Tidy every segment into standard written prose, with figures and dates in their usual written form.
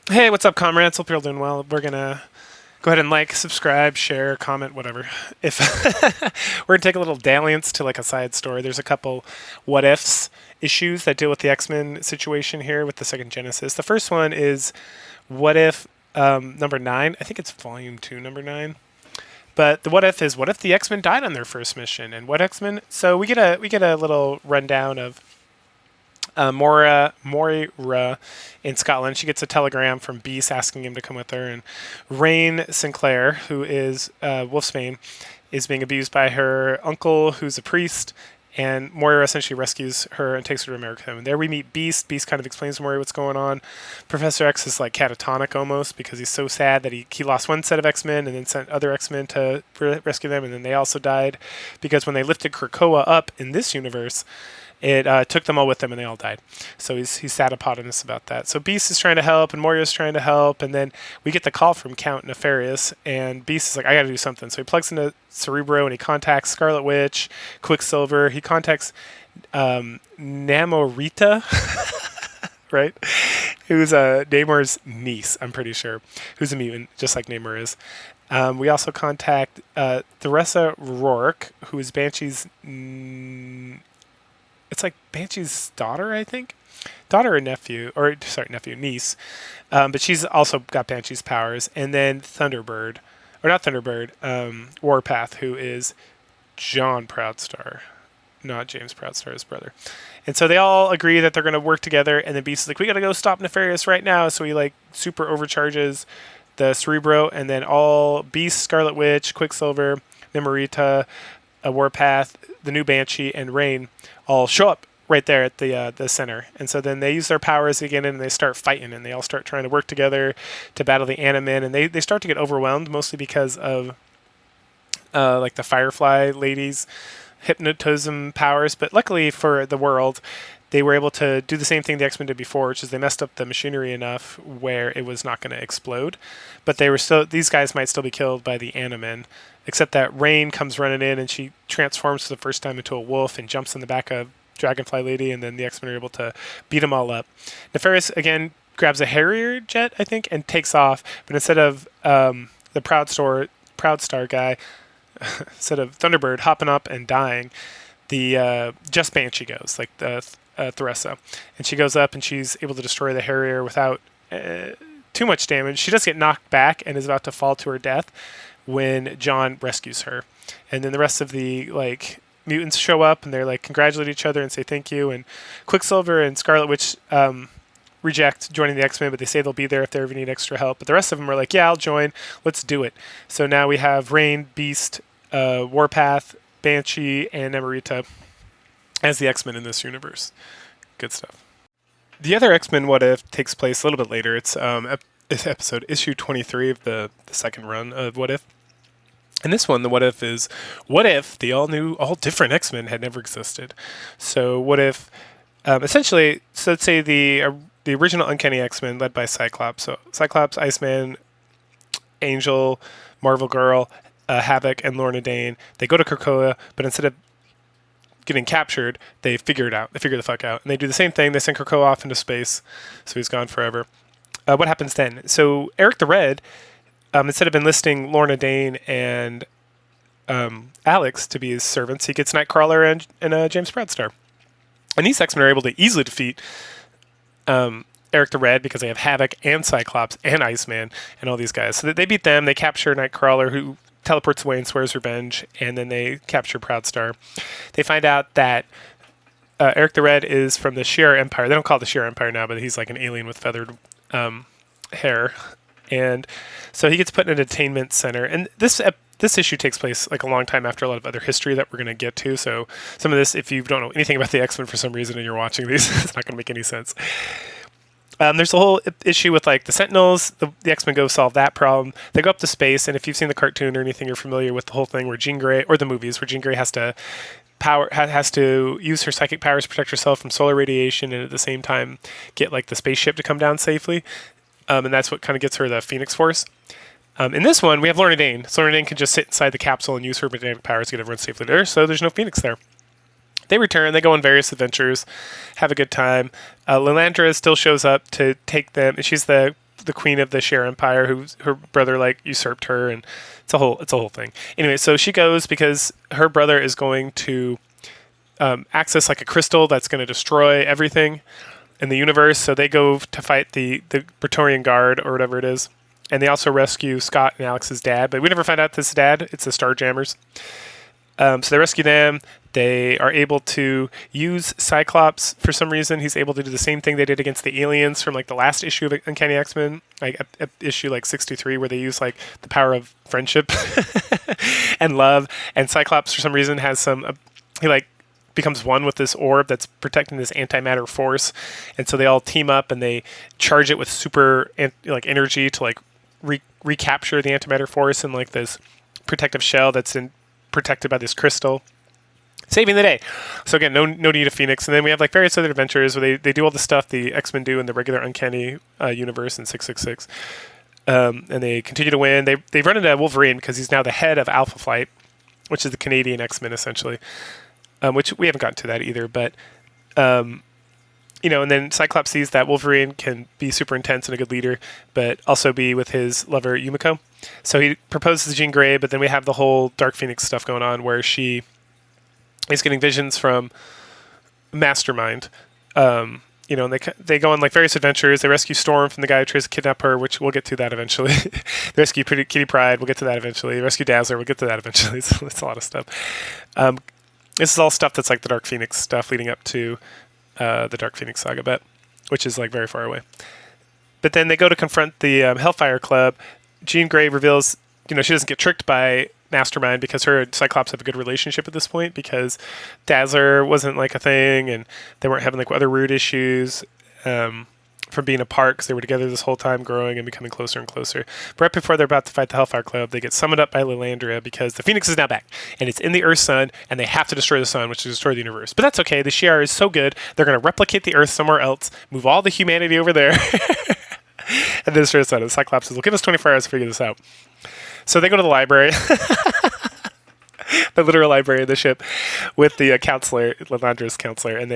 Hey, what's up, comrades? Hope you're all doing well. We're gonna go ahead and like, subscribe, share, comment, whatever. If we're gonna take a little dalliance to like a side story. There's a couple what ifs issues that deal with the X-Men situation here with the second Genesis. The first one is what if number 9. I think it's volume 2, number 9. But the what if is what if the X-Men died on their first mission, and what X-Men? So we get a little rundown of Moira in Scotland. She gets a telegram from Beast asking him to come with her, and Rain Sinclair, who is Wolfsbane, is being abused by her uncle, who's a priest. And Moira essentially rescues her and takes her to America. And there we meet Beast. Beast kind of explains to Moira what's going on. Professor X is like catatonic almost because he's so sad that he lost one set of X-Men and then sent other X-Men to rescue them. And then they also died because when they lifted Krakoa up in this universe, it took them all with them and they all died. So he's sad upon us about that. So Beast is trying to help and Moira's trying to help. And then we get the call from Count Nefarious and Beast is like, I got to do something. So he plugs into Cerebro and he contacts Scarlet Witch, Quicksilver. He contacts Namorita, right? Who's Namor's niece, I'm pretty sure. Who's a mutant, just like Namor is. We also contact Theresa Rourke, who is Banshee's... it's like Banshee's daughter, I think. Daughter or nephew, or sorry, nephew, niece. But she's also got Banshee's powers. And then Thunderbird, or not Thunderbird, Warpath, who is John Proudstar, not James Proudstar's brother. And so they all agree that they're going to work together. And then Beast is like, we got to go stop Nefarious right now. So he like super overcharges the Cerebro. And then all Beast, Scarlet Witch, Quicksilver, Namorita, Warpath, the new Banshee, and Rain all show up right there at the center. And so then they use their powers again and they start fighting and they all start trying to work together to battle the Animen. And they start to get overwhelmed mostly because of like the Firefly ladies' hypnotism powers. But luckily for the world, they were able to do the same thing the X-Men did before, which is they messed up the machinery enough where it was not going to explode. But these guys might still be killed by the Animen, except that Rain comes running in and she transforms for the first time into a wolf and jumps in the back of Dragonfly Lady, and then the X-Men are able to beat them all up. Nefarious, again, grabs a Harrier jet, I think, and takes off. But instead of the Proudstar guy, instead of Thunderbird hopping up and dying, the just Banshee goes, like the Theresa. And she goes up and she's able to destroy the Harrier without too much damage. She does get knocked back and is about to fall to her death when John rescues her. And then the rest of the like mutants show up and they're like congratulate each other and say thank you. And Quicksilver and Scarlet Witch reject joining the X-Men, but they say they'll be there if they ever need extra help. But the rest of them are like, yeah, I'll join. Let's do it. So now we have Rain, Beast, Warpath, Banshee, and Namorita as the X-Men in this universe. Good stuff. The other X-Men What If takes place a little bit later. It's episode issue 23 of the second run of What If. And this one, the what if is, what if the all different X-Men had never existed? So what if, essentially, so let's say the original Uncanny X-Men led by Cyclops. So Cyclops, Iceman, Angel, Marvel Girl, Havoc, and Lorna Dane, they go to Krakoa, but instead of getting captured, they figure it out. They figure the fuck out. And they do the same thing. They send Krakoa off into space, so he's gone forever. What happens then? So Eric the Red, instead of enlisting Lorna Dane and Alex to be his servants, he gets Nightcrawler and James Proudstar. And these X-Men are able to easily defeat Eric the Red because they have Havoc and Cyclops and Iceman and all these guys. So they beat them. They capture Nightcrawler, who teleports away and swears revenge, and then they capture Proudstar. They find out that Eric the Red is from the Shi'ar Empire. They don't call it the Shi'ar Empire now, but he's like an alien with feathered hair. And so he gets put in an entertainment center. And this issue takes place like a long time after a lot of other history that we're going to get to. So some of this, if you don't know anything about the X-Men for some reason and you're watching these, it's not going to make any sense. There's a whole issue with like the Sentinels. The X-Men go solve that problem. They go up to space, and if you've seen the cartoon or anything, you're familiar with the whole thing where Jean Grey, or the movies, where Jean Grey has to use her psychic powers to protect herself from solar radiation, and at the same time get like the spaceship to come down safely. And that's what kind of gets her the Phoenix Force. In this one, we have Lorna Dane. So Lorna Dane can just sit inside the capsule and use her magnetic powers to get everyone safely there. So there's no Phoenix there. They return, they go on various adventures, have a good time. Lilandra still shows up to take them. She's the the queen of the Share Empire, who her brother like usurped her, and it's a whole thing. Anyway, so she goes because her brother is going to access like a crystal that's going to destroy everything in the universe. So they go to fight the Praetorian Guard or whatever it is, and they also rescue Scott and Alex's dad. But we never find out this dad. It's the Starjammers. So they rescue them. They are able to use Cyclops for some reason. He's able to do the same thing they did against the aliens from like the last issue of Uncanny X-Men, like issue like 63, where they use like the power of friendship and love. And Cyclops for some reason has he like becomes one with this orb that's protecting this antimatter force, and so they all team up and they charge it with super like energy to like recapture the antimatter force in like this protective shell that's protected by this crystal, saving the day. So again, no need of Phoenix. And then we have like various other adventures where they do all the stuff the X-Men do in the regular Uncanny universe in 666. And they continue to win. They run into Wolverine because he's now the head of Alpha Flight, which is the Canadian X-Men essentially, which we haven't gotten to that either. But, and then Cyclops sees that Wolverine can be super intense and a good leader, but also be with his lover Yumiko. So he proposes to Jean Grey, but then we have the whole Dark Phoenix stuff going on where she is getting visions from Mastermind. And they go on like various adventures. They rescue Storm from the guy who tries to kidnap her, which we'll get to that eventually. They rescue Kitty Pryde. We'll get to that eventually. They rescue Dazzler. We'll get to that eventually. So it's a lot of stuff. This is all stuff that's like the Dark Phoenix stuff leading up to the Dark Phoenix saga, but which is like very far away. But then they go to confront the Hellfire Club. Jean Grey reveals, she doesn't get tricked by Mastermind because her and Cyclops have a good relationship at this point because Dazzler wasn't like a thing and they weren't having like other weird issues from being apart because they were together this whole time, growing and becoming closer and closer. But right before they're about to fight the Hellfire Club, they get summoned up by Lilandria because the Phoenix is now back and it's in the Earth sun and they have to destroy the sun, which is destroy the universe. But that's okay. The Shi'ar is so good, they're going to replicate the Earth somewhere else, move all the humanity over there, and then destroy the sun. And Cyclops says, "Well, give us 24 hours to figure this out." So they go to the library, the literal library of the ship, with the counselor, Lilandria's counselor, and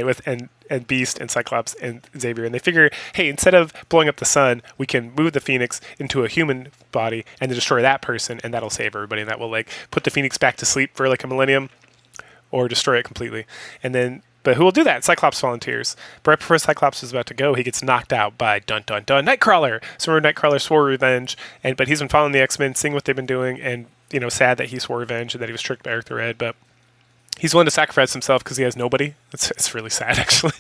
and Beast and Cyclops and Xavier, and they figure, hey, instead of blowing up the sun, we can move the Phoenix into a human body and then destroy that person, and that'll save everybody, and that will like put the Phoenix back to sleep for like a millennium, or destroy it completely. And then, but who will do that? Cyclops volunteers. But right before Cyclops is about to go, he gets knocked out by Nightcrawler. So remember, Nightcrawler swore revenge, but he's been following the X-Men, seeing what they've been doing, and sad that he swore revenge and that he was tricked by Eric the Red. But he's willing to sacrifice himself because he has nobody. It's really sad, actually.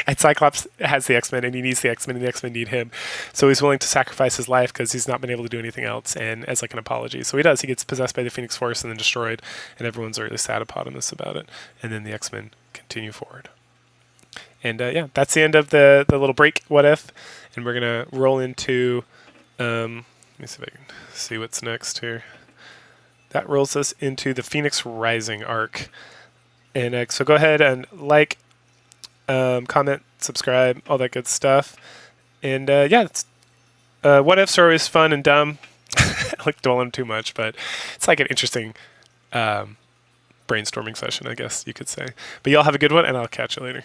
And Cyclops has the X-Men, and he needs the X-Men, and the X-Men need him. So he's willing to sacrifice his life because he's not been able to do anything else, and as like an apology. So he does. He gets possessed by the Phoenix Force and then destroyed, and everyone's really sad eponymous about it. And then the X-Men continue forward. And that's the end of the little break, What If? And we're going to roll into, let me see if I can see what's next here. That rolls us into the Phoenix Rising arc. And so go ahead and like, comment, subscribe, all that good stuff. And What Ifs are always fun and dumb. I like dwell on too much, but it's like an interesting brainstorming session, I guess you could say. But y'all have a good one, and I'll catch you later.